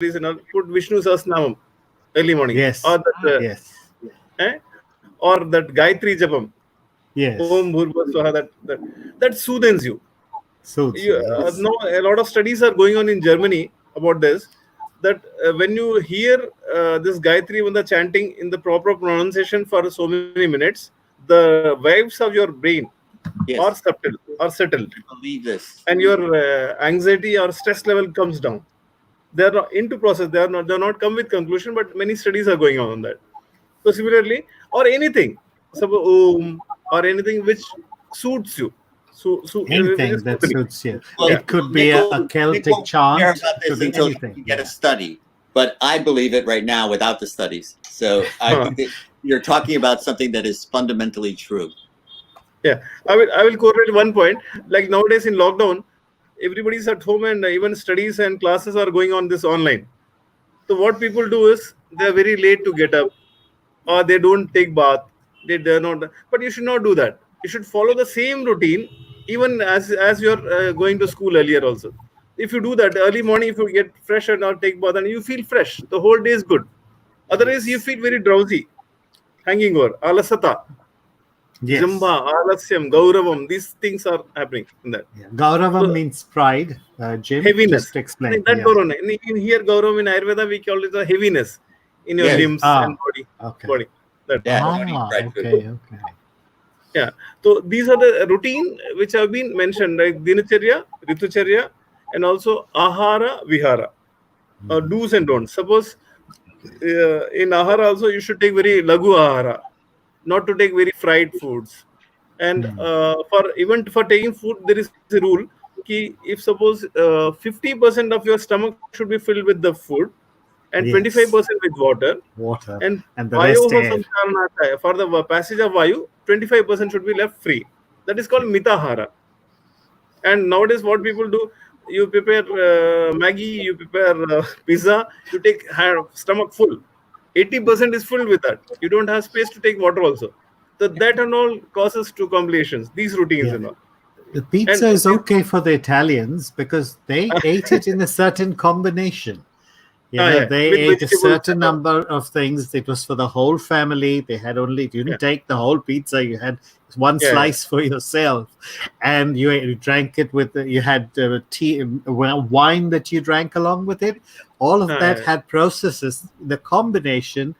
and all, put Vishnu Sahasranamam early morning. Yes. Or that, Yes. or that Gayatri Japam. Yes. Om Bhurva Swaha, that soothes you. Soothes you. Yes. No, a lot of studies are going on in Germany about this. That when you hear this Gayatri when the chanting in the proper pronunciation for so many minutes, the waves of your brain are Yes, settled, I believe this. and your anxiety or stress level comes down. They are not into process. They are not come with conclusion, but many studies are going on that. So similarly, or anything, or anything which suits you, which Anything is that soothing. suits you. Well, Yeah. It could be Nick a Celtic won't care chant. about It this could be until anything. you get a study. But I believe it right now without the studies. So I think that you're talking about something that is fundamentally true. Yeah, I will correlate one point. Like nowadays in lockdown, everybody's at home, and even studies and classes are going on this online. So what people do is they are very late to get up, or they don't take bath. They're not. But you should not do that. You should follow the same routine, even as you're going to school earlier also. If you do that early morning, if you get fresh and not take bath, and you feel fresh, the whole day is good. Otherwise, you Yes. feel very drowsy, hanging over, alasata. Yes. Jamba, Alasyam, Gauravam, these things are happening in that. Yeah. Gauravam So, means pride. Jim, heaviness. just explain. That Yeah. Gauravam. In here, Gauravam in Ayurveda, we call it the heaviness in your Yes. limbs and body. Okay. Body. That. Yeah, don't eat fried food. Okay. Okay. Yeah. So these are the routine which have been mentioned, like Dinacharya, Ritucharya, and also Ahara, Vihara. Do's and don'ts. Suppose in Ahara also you should take very Lagu Ahara, not to take very fried foods. And for taking food, there is a rule ki if suppose 50% of your stomach should be filled with the food and Yes. 25% with water, Water. and And the rest Vayoho air. Samcharanata, for the passage of Vayu, 25% should be left free. That is called Mitahara. And nowadays, what people do, you prepare Maggie, you prepare pizza, you take stomach full. 80% is filled with that. You don't have space to take water also. So that and all causes to complications, these routines Yeah. and all. The And pizza is okay for the Italians because they ate it in a certain combination. yeah, They with ate a vegetables certain and all. number of things. It was for the whole family. They had only, you Yeah, didn't take the whole pizza. You had one yeah, yeah. slice for yourself, and you drank it with, you had tea, wine that you drank along with it. All of that Yeah. had processes. The combination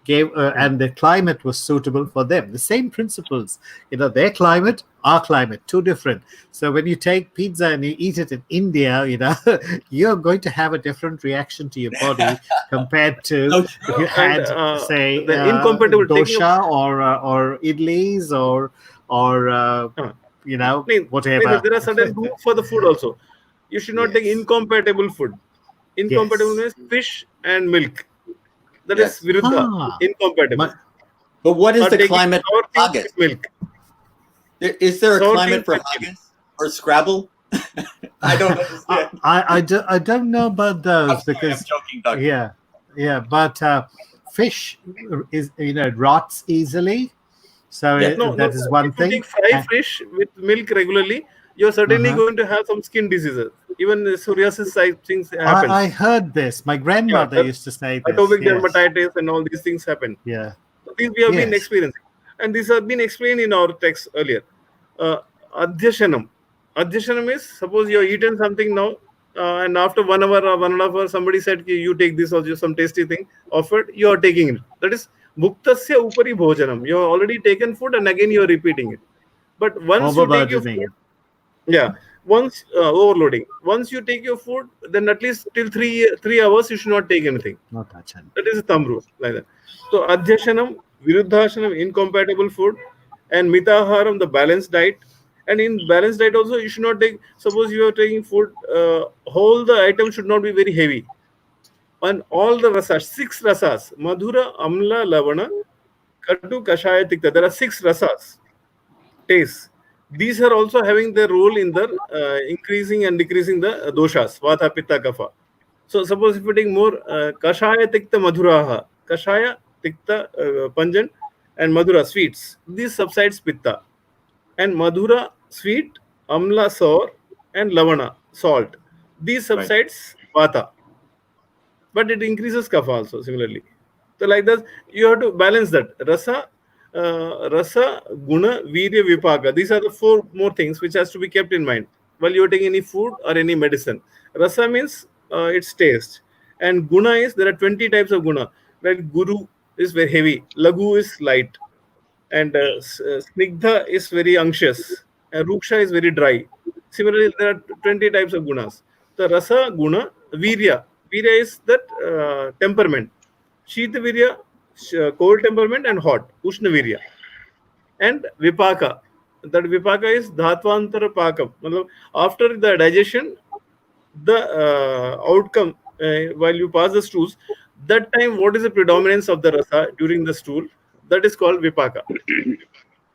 gave, and the climate was suitable for them. The same principles, their climate, our climate, two different. So when you take pizza and you eat it in India, you're going to have a different reaction to your body compared to So if true. you And had, say, the incompatible taking of dosha or idlis or whatever. there are certain rules for the food also. You should not take Yes. incompatible food. Incompatible Yes. means fish and milk. That is Yes. viruddha, incompatible. My, But what is Or the taking climate sour for things haggis? with milk. Is there a Sour climate things for with milk. haggis or Scrabble? I don't understand. I don't know about I'm those sorry, I'm because joking, Doctor. yeah, but fish is rots easily, so Yeah. No, no. that is one If you thing. take fried fish with milk regularly, you're certainly Uh-huh. going to have some skin diseases. Even psoriasis type things I happens. heard this. My Yeah, grandmother used to say this. atopic Yes, dermatitis and all these things happen. yeah, So these we have been yes. experiencing, and these have been explained in our text earlier. Uh, Adhyashanam. Adhyashanam is suppose you are eaten something now, and after 1 hour or 1.5 hours, somebody said, "Ki you take this or just some tasty thing offered, you are taking it." That is bhuktasya upari bhojanam. You have already taken food, and again you are repeating it. But once you take your food, Overburdening. yeah, once overloading. Once you take your food, then at least till 3 hours you should not take anything. Not touching. That is a thumb rule like that. So adhyashanam, viruddhashanam, incompatible food, and mitaharam, the balanced diet. And in balanced diet also, you should not take. Suppose you are taking food, whole the item should not be very heavy. And all the rasas, 6 rasas, madhura, amla, lavana, katu, kashaya, tikta. There are 6 rasas, tastes. These are also having their role in the increasing and decreasing the doshas, vata, pitta, kapha. So suppose if you take more kashaya tikta madhuraha, kashaya tikta pungent and madhura sweets, these subsides pitta, and madhura sweet, amla sour, and lavana salt, these Right. subsides vata. but it increases kapha also similarly. So like that, you have to balance that. Rasa, guna, virya, vipaka. These are the four more things which has to be kept in mind while you are taking any food or any medicine. Rasa means its taste, and guna is there are 20 types of guna. Like guru is very heavy, lagu is light, and snigdha is very unctuous, and ruksha is very dry. Similarly, there are 20 types of gunas. The rasa, guna, virya. Virya is that temperament. Shita virya, cold temperament, and hot, ushna virya. And vipaka. That vipaka is dhatvantara pakam. Matlab, after the digestion, the outcome while you pass the stools, that time what is the predominance of the rasa during the stool? That is called vipaka.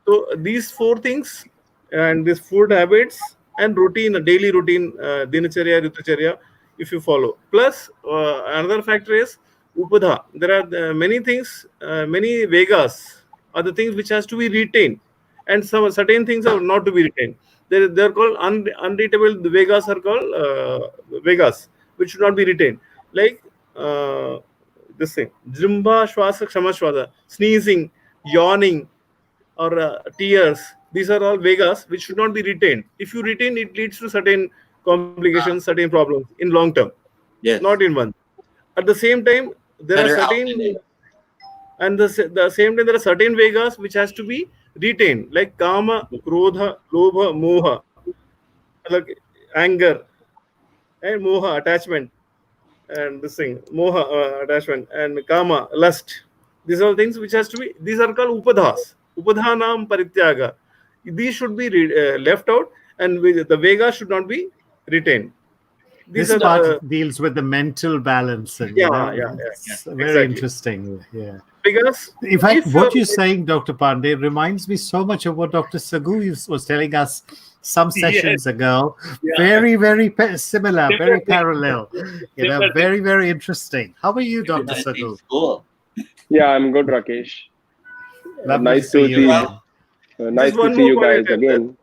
So these four things and these food habits and routine, a daily routine, dinacharya, ritucharya, if you follow. Plus, another factor is upadha. There are many things, many vegas are the things which has to be retained, and some certain things are not to be retained. They're called unreadable. The vegas are called vegas, which should not be retained. Like this thing, jrimba, shwasa, kshama, shwasa, sneezing, yawning, or tears. These are all vegas which should not be retained. If you retain, it leads to certain complications, certain problems in long term, not Yes. in one. At the same time, there are Better certain, alternate. and the same time there are certain vegas which has to be retained, like kama, krodha, lobha, moha, like anger, and moha, attachment, and this thing, moha, attachment, and kama, lust. These are things which has to be, these are called upadhas, upadhanam parityaga. These should be left out, and the vega should not be retained. These This are part the deals with the mental balance, and yeah, yeah, yeah, Yeah. it's very exactly. interesting. Yeah. Because In fact, if you're what you're saying, Dr. Pandey, reminds me so much of what Dr. Saggu was telling us some yes, sessions ago. yeah, Very, very similar, similar very thing, parallel. similar thing. Very, very interesting. How are you, Maybe Dr. that same Saggu? school. Yeah, I'm good, Rakesh. Lovely to Nice see to you see. Well, again. Just Nice to one see more you point I guys tell that. again.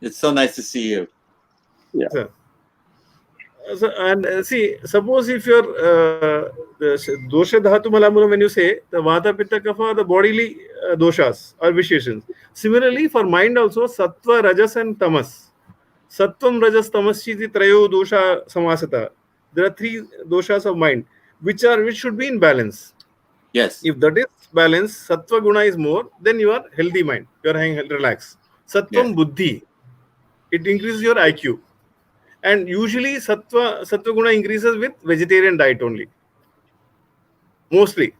it's so nice to see you. Yeah. Sir. So, and see, suppose if your the dosha dhatu malamulam, when you say the vata pitta kapha, the bodily doshas or visheshanas. Similarly, for mind also, sattva, rajas, and tamas. Sattvam, rajas, tamas iti trayo dosha samasata. There are three doshas of mind, which should be in balance. Yes. If that is balance, sattva guna is more, then you are healthy mind. You are relaxed. Yes. Sattvam buddhi, it increases your IQ. And usually sattva guna increases with vegetarian diet only, mostly.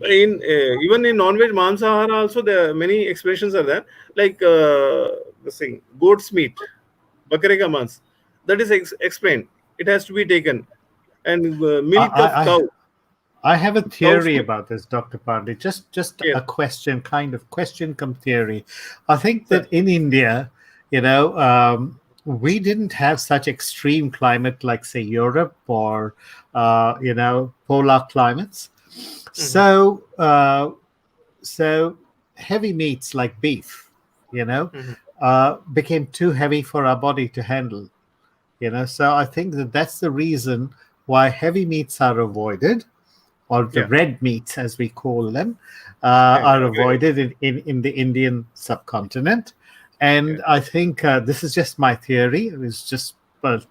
In even in non-veg mansahara also there are many expressions are there, like this thing, goat's meat, bakre ka mans, that is explained. It has to be taken, and I, milk of I, cow, I have a cow's theory milk. about this, Dr. Pandey. Just Yes, a question, kind of question come theory. I think sir. that in India, we didn't have such extreme climate like, say, Europe or, polar climates. Hmm. So heavy meats like beef, Hmm. became too heavy for our body to handle. So I think that that's the reason why heavy meats are avoided, or the Yeah, red meats as we call them, yeah, are agree. avoided in the Indian subcontinent. Yeah. And I think this is just my theory. It's just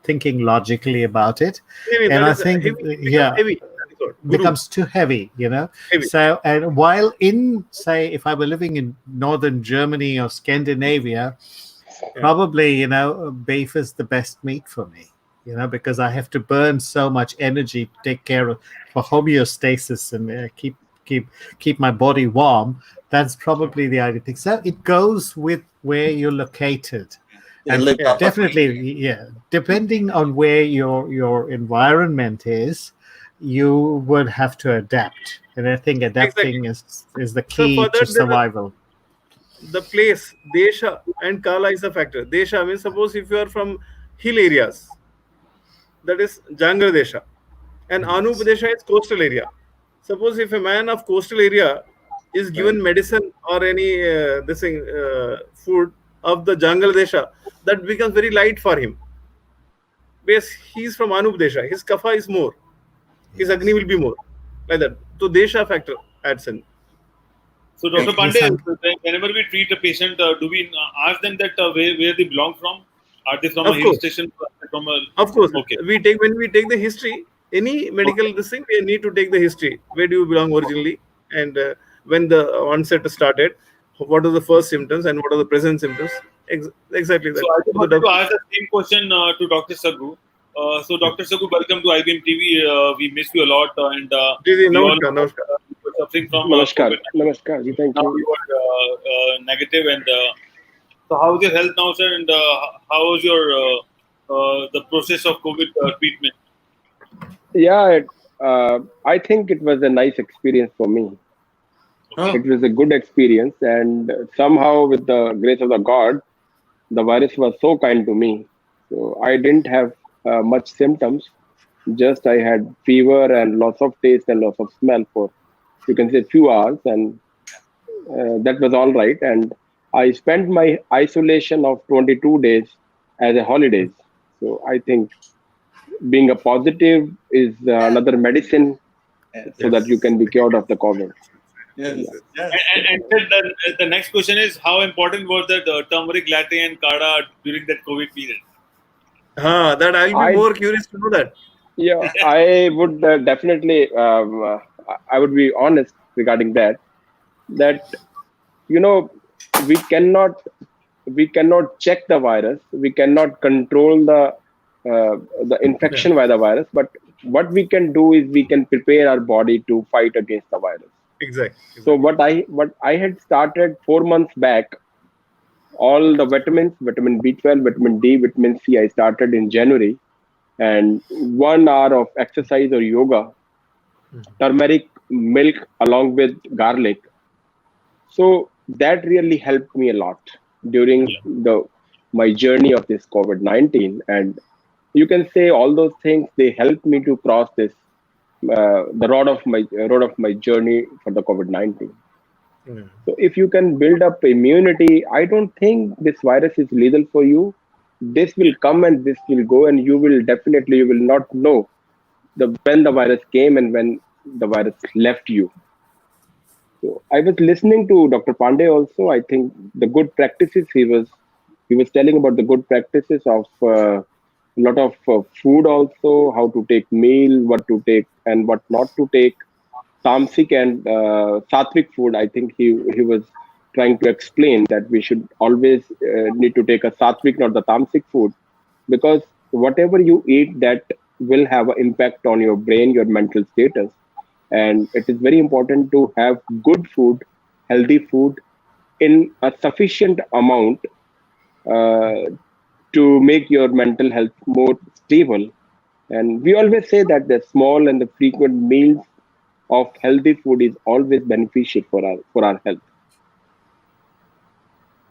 thinking logically about it. Maybe And that I is think, heavy, becomes yeah, heavy. That is what guru, becomes too heavy, heavy. So, and while in, say, if I were living in northern Germany or Scandinavia, Yeah, probably, beef is the best meat for me, because I have to burn so much energy to take care of for homeostasis and keep my body warm. That's yeah, probably the ideal thing. So it goes with where you're located. They And live yeah. off of definitely, yeah, depending on where your environment is, you would have to adapt. And I think Exactly. adapting is the So key for to that, there are survival. the place, desha, and kala is a factor. Desha means, suppose if you are from hill areas, that is Jangra Desha, and Anup Yes. Desha is coastal area. Suppose if a man of coastal area is right. given medicine or any this thing, food of the Jangal Desha, that becomes very light for him. Because he is from Anup Desha, his kapha is more. his Agni will be more. Like that. So Desha factor adds in. So, Dr. Yes, Pandey, I'm- whenever we treat a patient, do we ask them that where they belong from? Are they from a Of hill course. station? From a Of course, okay. when we take the history, any medical this thing, we need to take the history. Where do you belong originally, and when the onset started, what are the first symptoms, and what are the present symptoms? Exactly So that. I just So wanted the to ask the same question to Dr. Saggu. So Dr. Saggu, welcome to IBM TV. We miss you a lot, and ji ji we all नमस्कार know नमस्कार. you were suffering from Namaskar. COVID. Namaskar. Ji, thank Now you. you are negative, and so how is your health now, sir? And how was your the process of COVID treatment? Yeah, I think it was a nice experience for me. Oh, It was a good experience, and somehow, with the grace of the God, the virus was so kind to me. So I didn't have much symptoms. Just I had fever and loss of taste and loss of smell for, you can say, few hours, and that was all right. And I spent my isolation of 22 days as a holidays. So I think being a positive is another medicine yes, so that you can be cured of the COVID. yes, Yeah. yes. And then the next question is, how important was that turmeric latte and kada during that COVID period? That I'll be I more curious to know that. Yeah, I would definitely I would be honest regarding that, that you know we cannot check the virus, we cannot control the Yeah, infection by the virus, but what we can do is we can prepare our body to fight against the virus. So exactly. what I had started 4 months back, all the vitamins, vitamin B12, vitamin D, vitamin C, I started in January, and 1 hour of exercise or yoga, turmeric milk along with garlic. So that really helped me a lot during Yeah. the my journey of this COVID-19, and you can say all those things they helped me to cross this the road of my journey for the COVID-19. Yeah. So if you can build up immunity, I don't think this virus is lethal for you. This will come and this will go, and you will not know the when the virus came and when the virus left you. So I was listening to Dr. Pandey also. I think the good practices he was telling about the good practices of a lot of food also, how to take meal, what to take and what not to take. Tamasic and sattvic food. I think he was trying to explain that we should always need to take a sattvic, not the tamasic food, because whatever you eat, that will have an impact on your brain, your mental status, and it is very important to have good food, healthy food in a sufficient amount uh, to make your mental health more stable. And we always say that the small and the frequent meals of healthy food is always beneficial for our health.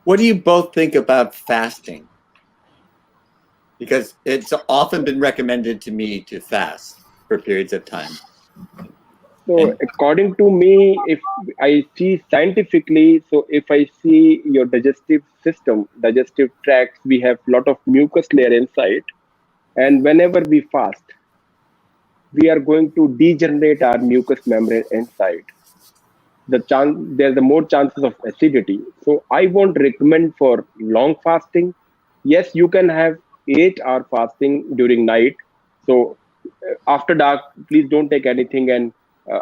What do you both think about fasting? Because it's often been recommended to me to fast for periods of time. So And according to me, if I see scientifically, so if I see your digestive system, digestive tracts, we have lot of mucus layer inside, and whenever we fast, we are going to degenerate our mucous membrane inside. There's the more chances of acidity. So I won't recommend for long fasting. Yes, you can have 8 hour fasting during night. So after dark, please don't take anything, and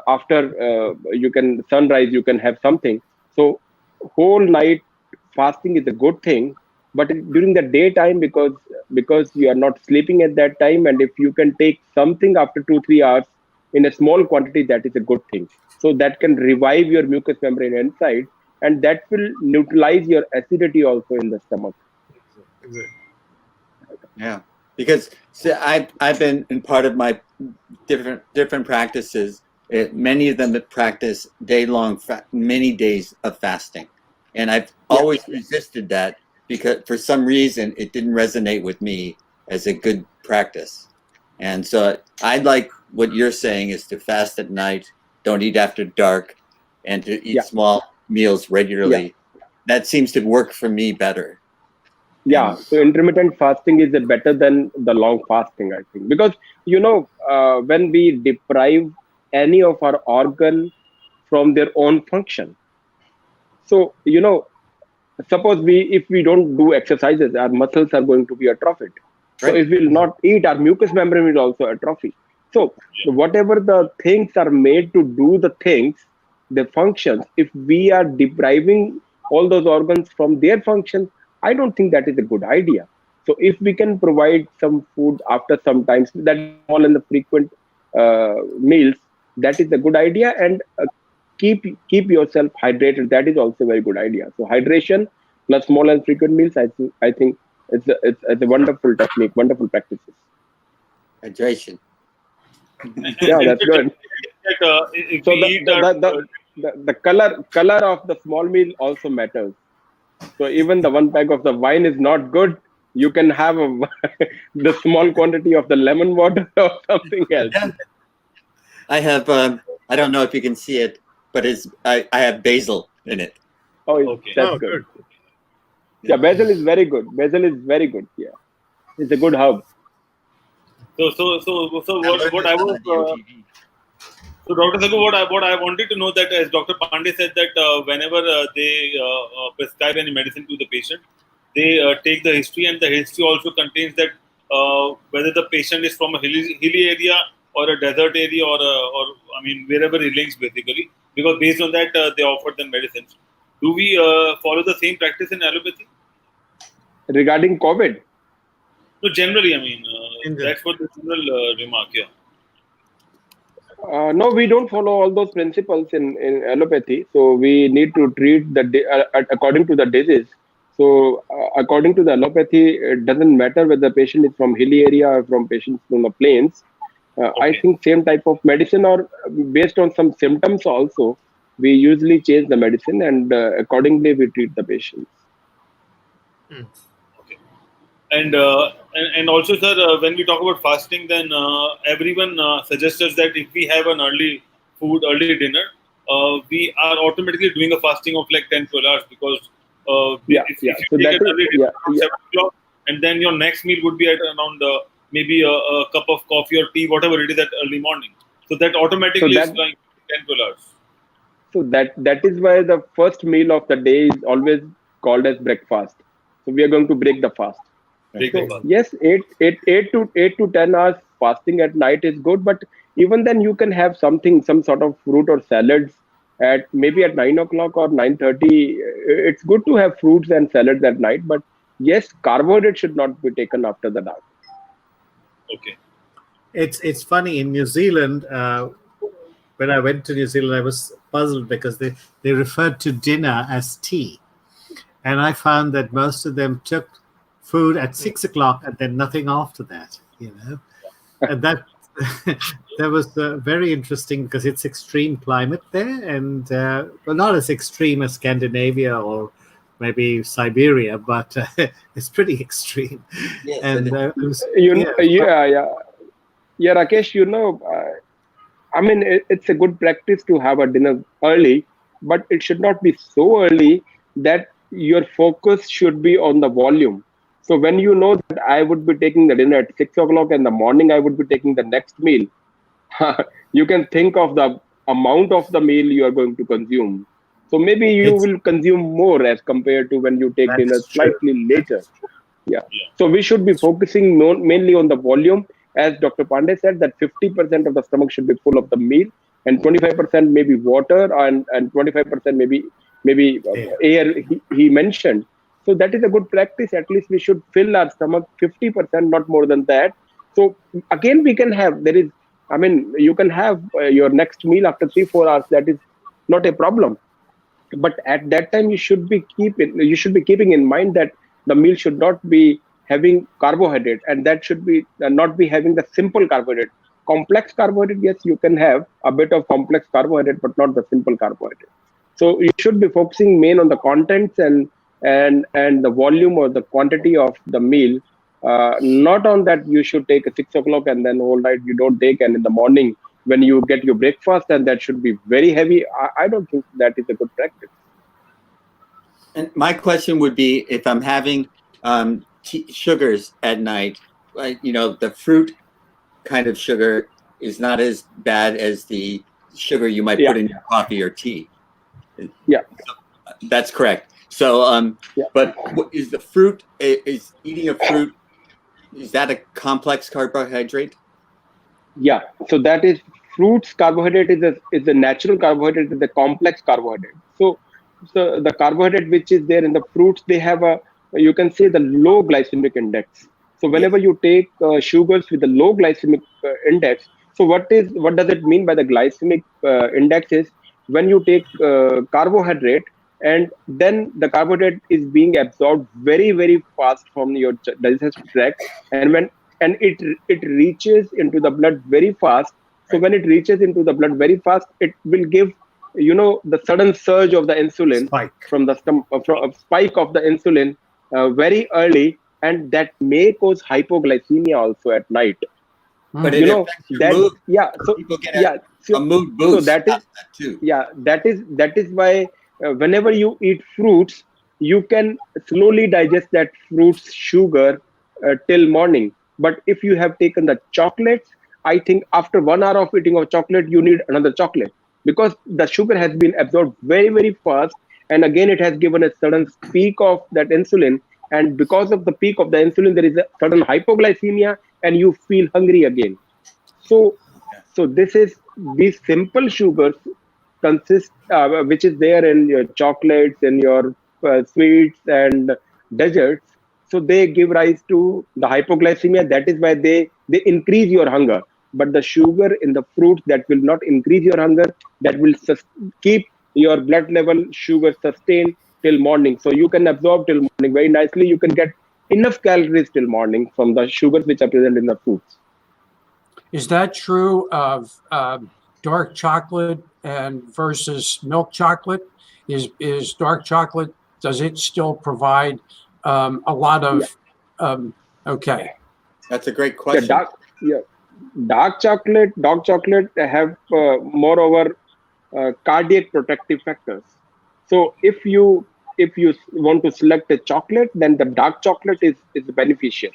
after you can sunrise, you can have something. So whole night fasting is a good thing, but during the daytime, because you are not sleeping at that time, and if you can take something after 2 3 hours in a small quantity, that is a good thing. So that can revive your mucous membrane inside, and that will neutralize your acidity also in the stomach. Exactly. yeah, because so I've been in part of my different practices. Many of them that practice many days of fasting, and I've Yeah, always resisted that because for some reason it didn't resonate with me as a good practice. And so I like what you're saying is to fast at night, don't eat after dark, and to eat yeah, small meals yeah. regularly. That seems to work for me better. Yeah, so intermittent fasting is better than the long fasting, I think, because when we deprive any of our organ from their own function, so suppose if we don't do exercises, our muscles are going to be atrophied. So Right. if we'll not eat, our mucous membrane will also atrophy. So Yeah. whatever the things are made to do the things, the functions, if we are depriving all those organs from their functions, I don't think that is a good idea. So if we can provide some food after some times, that is small and the frequent meals, that is a good idea. And keep yourself hydrated. That is also a very good idea. So hydration plus small and frequent meals, I think it's a wonderful technique, wonderful practices. Hydration. And Yeah, in that's fact, good. that, if we So the eat the our the, the, the color of the small meal also matters. So even the one pack of the wine is not good. You can have the small quantity of the lemon water or something else. Yeah. I have. I don't know if you can see it, but I have basil in it. Oh, okay. that's Oh, good. good. Yeah, basil is very good. Basil is very good. Yeah, it's a good herb. So I learned what this I on was the DOTV. so Dr. Saggu, what I wanted to know that as Dr. Pandey said that whenever they prescribe any medicine to the patient, they take the history, and the history also contains that whether the patient is from a hilly area or a desert area, or I mean wherever he links basically, because based on that they offer them medicines. Do we follow the same practice in allopathy? Regarding COVID, No, generally, I mean In general. that's what the general remark. Yeah. no, we don't follow all those principles in allopathy. So we need to treat according to the disease. So according to the allopathy, it doesn't matter whether the patient is from hilly area or from patients from the plains. I Okay. think same type of medicine, or based on some symptoms also, we usually change the medicine, and accordingly we treat the patients. Okay. And also, sir, when we talk about fasting, then everyone suggests us that if we have an early dinner, we are automatically doing a fasting of like 10, 12 hours, because Yeah, if yeah. you So take that an is, early yeah, dinner around yeah. 7 o'clock, and then your next meal would be at around maybe a cup of coffee or tea, whatever it is, at early morning. So that So automatically is that like 10, 12 hours. that is why the first meal of the day is always called as breakfast. So we are going to break the fast. Break the So fast. yes, eight to 10 hours fasting at night is good, but even then you can have something, some sort of fruit or salads at maybe at 9 o'clock or 9:30. It's good to have fruits and salads at night, but yes, carbohydrate should not be taken after the dark. Okay. It's funny in New Zealand. When I went to New Zealand, I was puzzled because they referred to dinner as tea, and I found that most of them took food at 6 o'clock and then nothing after that. And that that was very interesting because it's extreme climate there, and well, not as extreme as Scandinavia or maybe Siberia, but it's pretty extreme. Yes, it And is. it was, yeah, Yeah, Rakesh. I mean, it's a good practice to have a dinner early, but it should not be so early that your focus should be on the volume. So when you know that I would be taking the dinner at 6 o'clock in the morning, I would be taking the next meal. You can think of the amount of the meal you are going to consume. So maybe you it's will consume more as compared to when you take dinner that's true. slightly That's later. true. Yeah. Yeah. So we should be focusing mainly on the volume. As Dr. Pandey said, that 50% of the stomach should be full of the meal, and 25% maybe water, and 25% maybe Yeah. air. He mentioned. So that is a good practice. At least we should fill our stomach 50%, not more than that. So again, we can have there is. I mean, you can have your next meal after 3-4 hours. That is not a problem, but at that time you should be keeping in mind that the meal should not be having carbohydrate, and that should be not be having the simple carbohydrate. Complex carbohydrate, yes, you can have a bit of complex carbohydrate, but not the simple carbohydrate. So you should be focusing main on the contents, and the volume or the quantity of the meal, not on that you should take a 6 o'clock and then whole night you don't take, and in the morning when you get your breakfast, and that should be very heavy. I don't think that is a good practice. And my question would be, if I'm having sugars at night, like, the fruit kind of sugar is not as bad as the sugar you might Yeah. put in your coffee or tea. Yeah. That's correct. So, Yeah. but is the fruit, is eating a fruit, is that a complex carbohydrate? Yeah, so that is fruits carbohydrate is a natural carbohydrate, is a complex carbohydrate. So the carbohydrate which is there in the fruits, they have a, you can say, the low glycemic index. So Yes. whenever you take sugars with a low glycemic index, so what does it mean by the glycemic index is when you take carbohydrate, and then the carbohydrate is being absorbed very fast from your digestive tract, and it reaches into the blood very fast. So Right. when it reaches into the blood very fast, it will give, the sudden surge of the insulin Spike. from the from a spike of the insulin very early, and that may cause hypoglycemia also at night. But you it know affects your that mood. Yeah, People get yeah a mood so boost that out is of that too. yeah, that is why whenever you eat fruits, you can slowly digest that fruit's sugar till morning. But if you have taken the chocolates, I think after 1 hour of eating of chocolate, you need another chocolate, because the sugar has been absorbed very fast, and again it has given a sudden peak of that insulin, and because of the peak of the insulin, there is a sudden hypoglycemia, and you feel hungry again. So, Yeah. so this is these simple sugars consist, which is there in your chocolates and your sweets and desserts. So they give rise to the hypoglycemia. That is why they increase your hunger. But the sugar in the fruits, that will not increase your hunger. That will keep your blood level sugar sustained till morning. So you can absorb till morning very nicely. You can get enough calories till morning from the sugars which are present in the fruits. Is that true of dark chocolate and versus milk chocolate? Is dark chocolate, does it still provide a lot Yeah. of okay. That's a great Yeah, question. dark chocolate have moreover cardiac protective factors. So if you want to select a chocolate, then the dark chocolate is beneficial.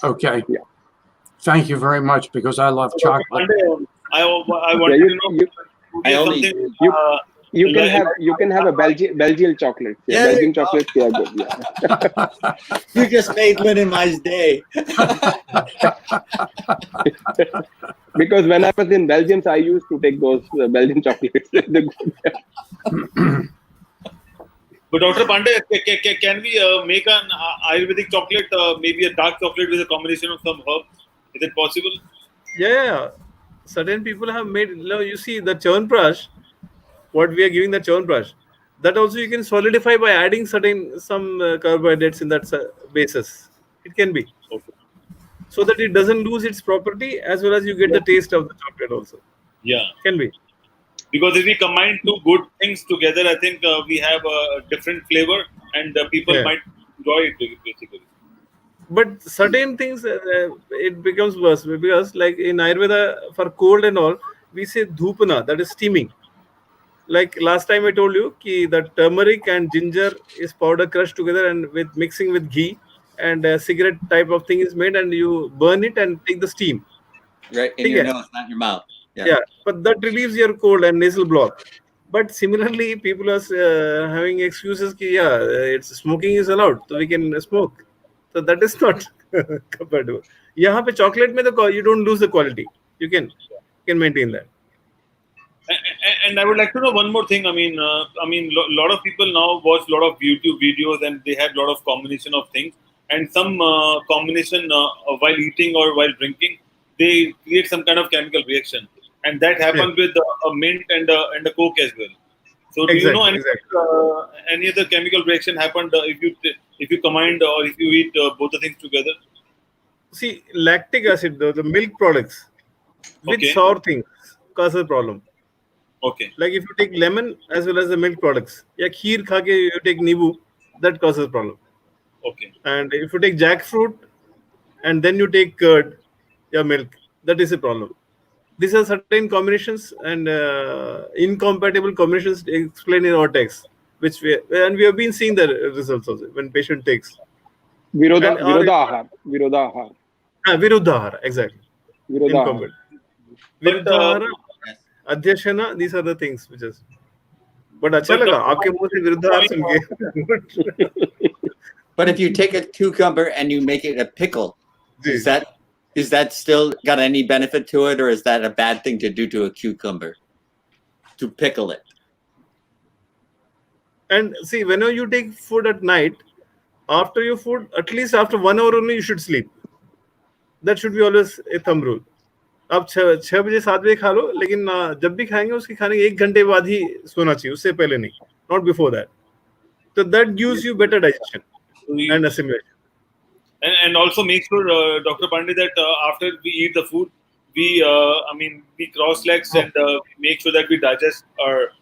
Okay. Yeah, Thank you very much, because I love So, Dr. chocolate. Pandey, I yeah. wanted to know I if only something You you can like, have you can have a Belgian chocolates. Yeah, Yeah, there you Belgian go. chocolates, they are good. Yeah. You just made Lynn and my day. Because when I was in Belgium, I used to take those Belgian chocolates. They're good. but Dr. Pandey, can we make an Ayurvedic chocolate, maybe a dark chocolate with a combination of some herbs? Is it possible? Yeah. Certain people have made. You see the Chyawanprash, what we are giving the Chyawanprash, that also you can solidify by adding some carbohydrates in that basis. It can be, Okay. so that it doesn't lose its property, as well as you get the taste of the chocolate also. Yeah. Can be. Because if we combine two good things together, I think we have a different flavor, and people Yeah. might enjoy it basically. But certain things, it becomes worse, because like in Ayurveda for cold and all, we say dhupana, that is steaming. Like last time I told you ki the turmeric and ginger is powder crushed together and with mixing with ghee, and a cigarette type of thing is made, and you burn it and take the steam. Right in your Okay. nose, not your mouth. Yeah. Yeah, but that relieves your cold and nasal block. But similarly, people are having excuses ki yeah, it's smoking is allowed, so we can smoke. So that is not compatible. यहाँ पे chocolate में तो you don't lose the quality. You can maintain that. And I would like to know one more thing. Lot of people now watch a lot of YouTube videos, and they have a lot of combination of things, and some combination while eating or while drinking, they create some kind of chemical reaction, and that Yeah, happens with a mint and a coke as well. So, do you know exactly, exactly. any other chemical reaction happened if you combine or if you eat both the things together? See, lactic acid, the milk products with Okay, sour things cause a problem. okay, Like if you take lemon as well as the milk products, yeah, kheer खा के you take nibu, that causes problem. okay. And if you take jackfruit and then you take curd, yeah, milk, that is a problem. These are certain combinations and incompatible combinations explained in our text, which we have been seeing the results also when patient takes. Virodha, And or Virodha Ahar. Viruddhahara, exactly. Virodha Ahar. Incompatible. But Viruddhahara, Yes. Adhyashana, these are the things which is. But अच्छा but लगा Dr. आपके मुंह से विरुद्धाहार सुन के. But if you take a cucumber and you make it a pickle, ji. is that still got any benefit to it, or is that a bad thing to do to a cucumber? To pickle it. And see, whenever you take food at night, after your food, at least after 1 hour only, you should sleep. That should be always a thumb rule. आप 6 बजे 7 बजे खा लो, लेकिन जब भी खाएंगे उसके खाने के 1 घंटे बाद ही सोना चाहिए, उससे पहले नहीं, not before that. So that gives you better digestion and assimilation. And also make sure, Dr. Pandey, that after we eat the food, we we cross legs and make sure that we digest our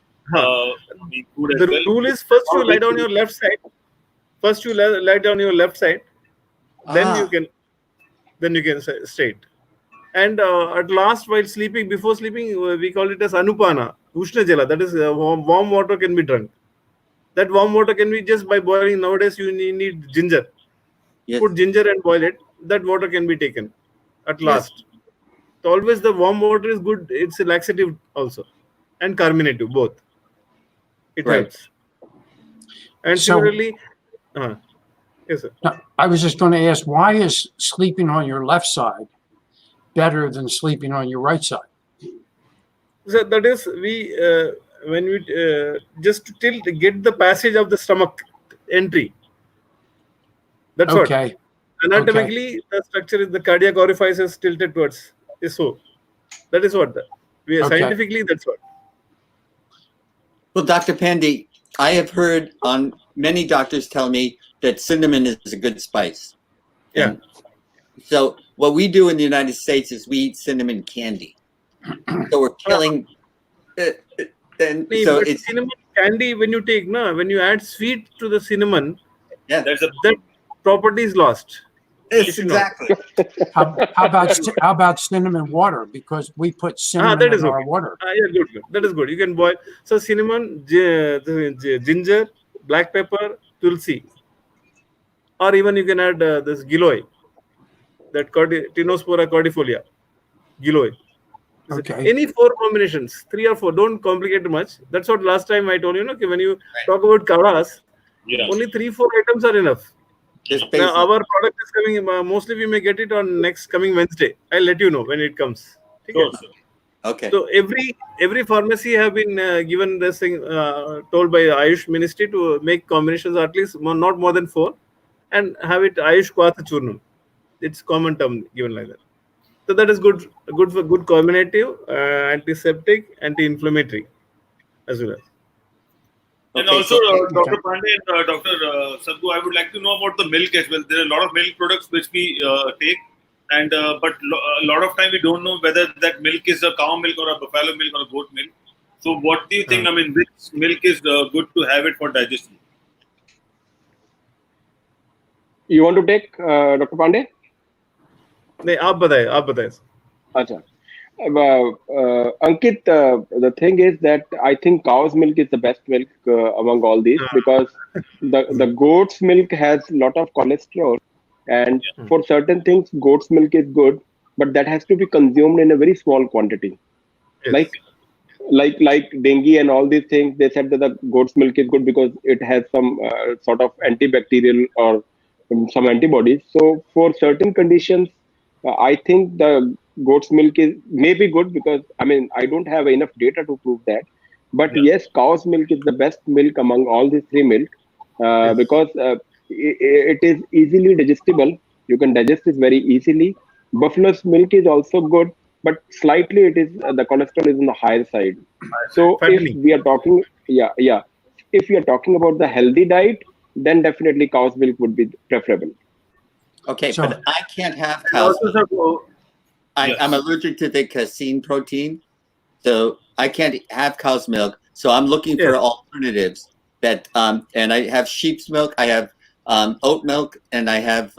food as The well. rule is first you lie down your left side. First you lie down your left side, then you can straight. And at last, while sleeping, before sleeping, we call it as anupana, ushna jala. That is warm water can be drunk. That warm water can be just by boiling. Nowadays, you need ginger. Yes. Put ginger and boil it. That water can be taken at Yes. last. So always the warm water is good. It's a laxative also, and carminative both. It Right. helps. And So- similarly, yes, sir. Now, I was just going to ask, why is sleeping on your left side better than sleeping on your right side? So that is when we just to get the passage of the stomach entry. That's what. Okay. Anatomically, the structure is the cardiac orifice is tilted towards is so. That is what we Okay. scientifically that's what. Well, Dr. Pandey, I have heard on many doctors tell me that cinnamon is a good spice. Yeah. And so what we do in the United States is we eat cinnamon candy. So we're killing. And Nee, so but it's cinnamon candy when you take when you add sweet to the cinnamon, yeah. That's a that property is lost. It's you know. exactly. How about cinnamon water? Because we put cinnamon That is in our okay. water. Yeah, good. That is good. You can boil. So cinnamon, ginger, black pepper, tulsi, or even you can add this giloy, that Tinospora cordifolia, giloy. Okay. Any 4 combinations, 3 or 4. Don't complicate too much. That's what last time I told you. When you talk about kawas, yeah. only 3-4 items are enough. Just Now basic. our product is coming. Mostly we may get it on next coming Wednesday. I'll let you know when it comes. Sure, sure. Okay. So every pharmacy have been given this thing, told by Ayush Ministry to make combinations at least not more than 4, and have it Ayush Kwatha Churnam. It's common term given like that. So that is good for good combinative, antiseptic, anti-inflammatory, as well as. And Okay, also, so- Dr. Pandey and Dr. Saggu, I would like to know about the milk as well. There are a lot of milk products which we take, and but a lot of time we don't know whether that milk is a cow milk or a buffalo milk or a goat milk. So, what do you think? Which milk is good to have it for digestion? You want to take Dr. Pandey? नहीं आप बताएं. Acha. Ankit, the thing is that I think cow's milk is the best milk among all these, because the goat's milk has lot of cholesterol, and for certain things goat's milk is good, but that has to be consumed in a very small quantity. Yes. Like dengue and all these things, they said that the goat's milk is good because it has some sort of antibacterial or some antibodies. So for certain conditions, I think the goat's milk may be good, because I don't have enough data to prove that. But yes, cow's milk is the best milk among all these 3 milk, because it is easily digestible. You can digest it very easily. Buffalo's milk is also good, but slightly it is the cholesterol is on the higher side. So if Fattening. we are talking, if we are talking about the healthy diet, then definitely cow's milk would be preferable. Okay, So- but I can't have cow's Also, milk. sir, I'm allergic to the casein protein, so I can't have cow's milk. So I'm looking for Yes. alternatives that, and I have sheep's milk, I have oat milk, and I have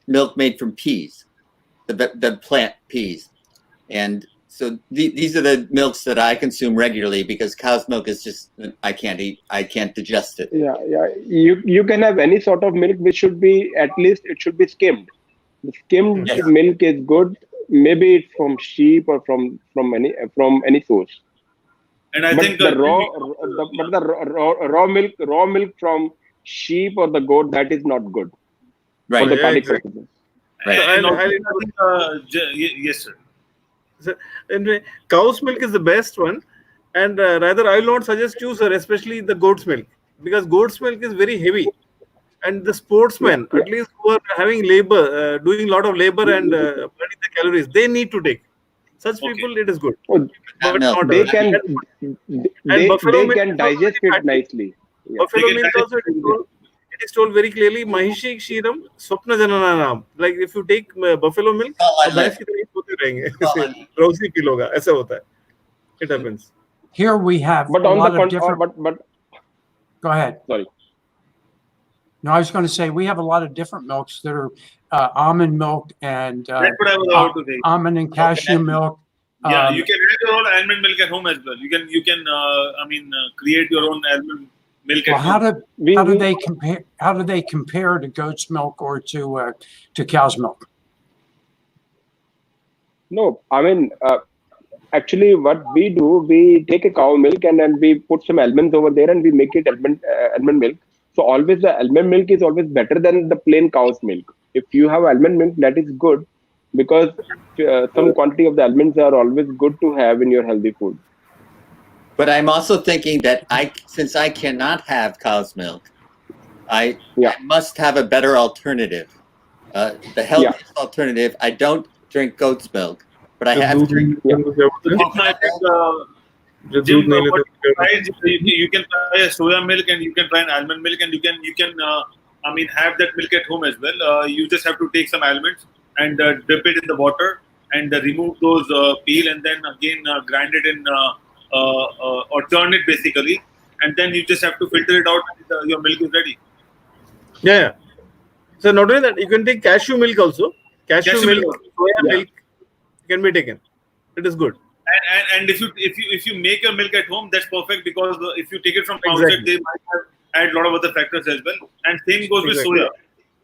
milk made from peas, the plant peas. And these are the milks that I consume regularly because cow's milk is just I can't digest it. Yeah, yeah. You can have any sort of milk, which should be at least it should be skimmed. The skimmed Yes. milk is good. Maybe it's from sheep or from any source. And I But think the raw milk from sheep or the goat, that is not good for Right. the Yeah, cardiac exactly. purposes. Right. and also, I'll I think, yes, sir. So, anyway, cow's milk is the best one, and rather I will not suggest you, sir, especially the goat's milk, because goat's milk is very heavy, and the sportsmen, Yeah. at least who are having labor, doing a lot of labor and burning the calories, they need to take. Such Okay. people, it is good, Oh, That but milk. not they others. can And buffalo they milk can is also digest very it fatty. nicely. Yeah. Buffalo They can milk also it is told very clearly, Mahishi Kshiram Swapna Jananam. Like if you take buffalo milk, Oh, I अब भैंस live. की तरह ही सोते रहेंगे, Oh, ऐसे drowsy feel होगा, ऐसा होता है. It happens. Here we have But a on the lot of different. but Go ahead. sorry. No, I was going to say we have a lot of different milks that are almond milk and That's what I was about to say. almond and cashew milk. Yeah, you can have your own almond milk at home as well. You can create your own almond milk Well, at home. how do they compare? How do they compare to goat's milk or to cow's milk? No, I mean, actually, what we do, we take a cow milk and then we put some almonds over there and we make it almond milk. So always the almond milk is always better than the plain cow's milk. If you have almond milk, that is good because some quantity of the almonds are always good to have in your healthy food. But I'm also thinking that since I cannot have cow's milk, I must have a better alternative. The healthiest alternative. I don't drink goat's milk, but I have to drink. I think, Jim, you can try a soya milk and you can try an almond milk and you can have that milk at home as well. You just have to take some almonds and dip it in the water and remove those peel and then again grind it in or churn it basically, and then you just have to filter it out and your milk is ready. Yeah. So not only that, you can take cashew milk also. Cashew milk, soya milk can be taken. It is good. And if you make your milk at home, that's perfect because if you take it from outside, they might have add a lot of other factors as well. And same goes with soya.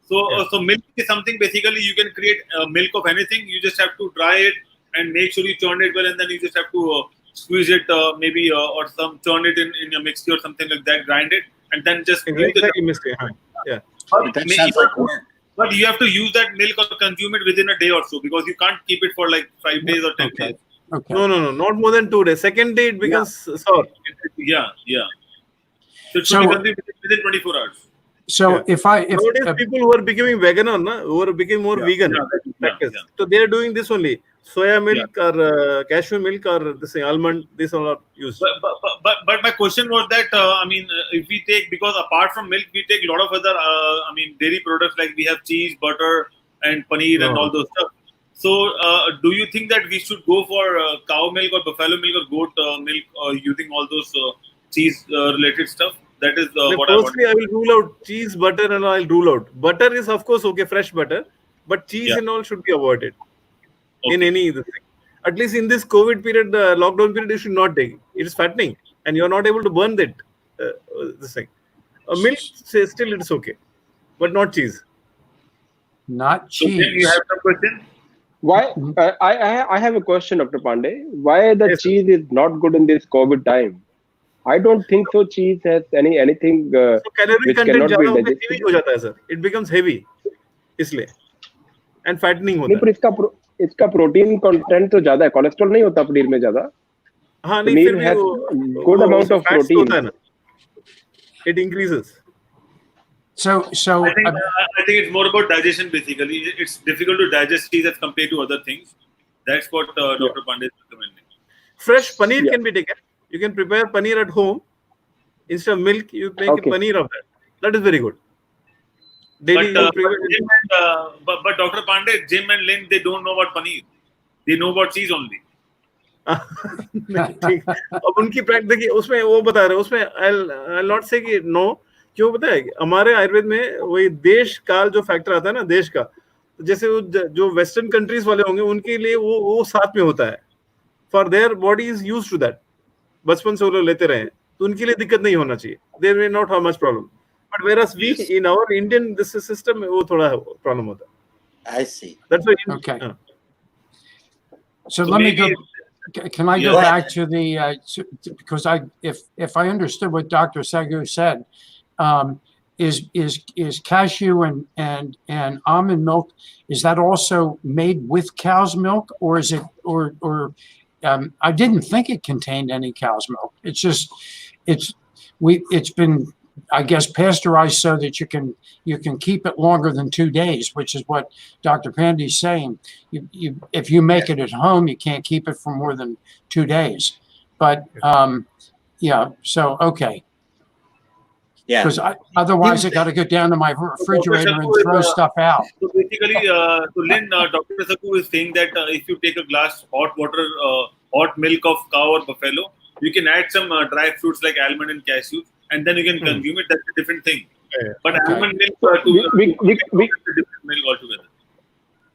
So milk is something basically you can create milk of anything. You just have to dry it and make sure you churn it well, and then you just have to squeeze it maybe or churn it in your mixer or something like that, grind it, and then just yeah. That sounds like work. But you have to use that milk or consume it within a day or so because you can't keep it for like 5 days or 10 days. Okay. No, not more than 2 days. Second day it becomes sour. Yeah. So it should be consumed within 24 hours. So if nowadays people who are becoming vegan, who are becoming more vegan, so they are doing this only. Soya milk or cashew milk or this almond, these all are used. But my question was that if we take, because apart from milk we take a lot of other dairy products, like we have cheese, butter and paneer and all those stuff. So do you think that we should go for cow milk or buffalo milk or goat milk using all those cheese related stuff? That is what I want. Firstly, I will rule out cheese, butter, and I'll rule out. Butter is of course okay, fresh butter, but cheese and all should be avoided in any thing. At least in this COVID period, the lockdown period, you should not take. It is fattening, and you are not able to burn that. This thing, milk still it's okay, but not cheese. Not cheese. So, you have some question? Why? I have a question, Dr. Pandey. Why the cheese is not good in this COVID time? I don't think so. Cheese has anything so calorie which content cannot be heavy digested. हो जाता है sir. It becomes heavy, इसलिए and fattening होता नहीं, है. पर इसका protein content तो ज्यादा है, कोलेस्ट्रॉल नहीं होता पनीर में ज्यादा. हाँ नहीं फिर भी वो good amount of fats protein. होता है ना. It increases. So I think it's more about digestion basically. It's difficult to digest cheese as compared to other things. That's what Dr. Pandey is recommending. Fresh paneer can be taken. You can prepare paneer at home. Instead of milk, you make a paneer of that. That is very good. Daily but Dr. Pandey, Jim and Lynn, they don't know about paneer. They know about cheese only. अब उनकी practice देखिए, उसमें वो बता रहे हैं, उसमें I'll not say कि no, क्यों पता है? हमारे आयुर्वेद में वही देश काल जो फैक्टर आता है ना, देश का, जैसे जो वेस्टर्न कंट्रीज वाले होंगे उनके लिए वो साथ में होता है. for their body is used to that. बचपन से वो लोग लेते रहे हैं, तो उनके लिए दिक्कत नहीं होना चाहिए. There may not have much problem. But whereas we Yes. in our Indian this system वो थोड़ा problem होता है. I see. That's why. Okay. हाँ. So So let me maybe- go. Can I Yeah. go back to the because if I understood what Dr. Saggu said, is cashew and almond milk, is that also made with cow's milk, or is it or I didn't think it contained any cow's milk. It's just it's been, I guess, pasteurized so that you can keep it longer than 2 days, which is what Dr. Pandy's saying. If you make it at home, you can't keep it for more than 2 days. But yeah, so okay, Yeah. because otherwise I got to go down to my refrigerator and throw stuff out. So basically, so Lynn, Dr. Saggu is saying that if you take a glass hot water, hot milk of cow or buffalo, you can add some dry fruits like almond and cashew, and then you can consume it. That's a different thing. Yeah. But Okay. almond milk We- a different milk altogether.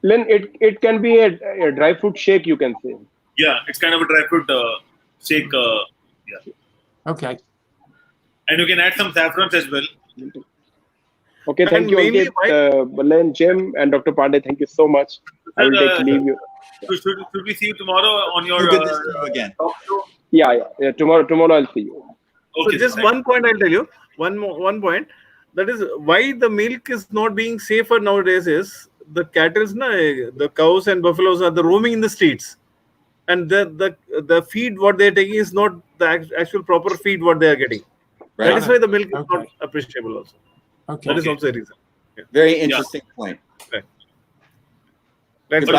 Len, it can be a dry fruit shake, you can say. Yeah, it's kind of a dry fruit shake. Yeah, Okay. and you can add some saffrons as well. Okay, thank And you, mainly Ankit, Len, Jim, and Dr. Pandey. Thank you so much. I will take leave you. So should we see you tomorrow on your Good to see you again. talk show? Yeah. Tomorrow I'll see you. So Okay, just one point I'll tell you. One point, that is why the milk is not being safer nowadays is the cattle, the cows and buffaloes are roaming in the streets, and the feed what they're taking is not the actual proper feed what they are getting. Right. That is why the milk is Okay. not appreciable also. Okay. That is also a reason. Very interesting point. Right. But Right.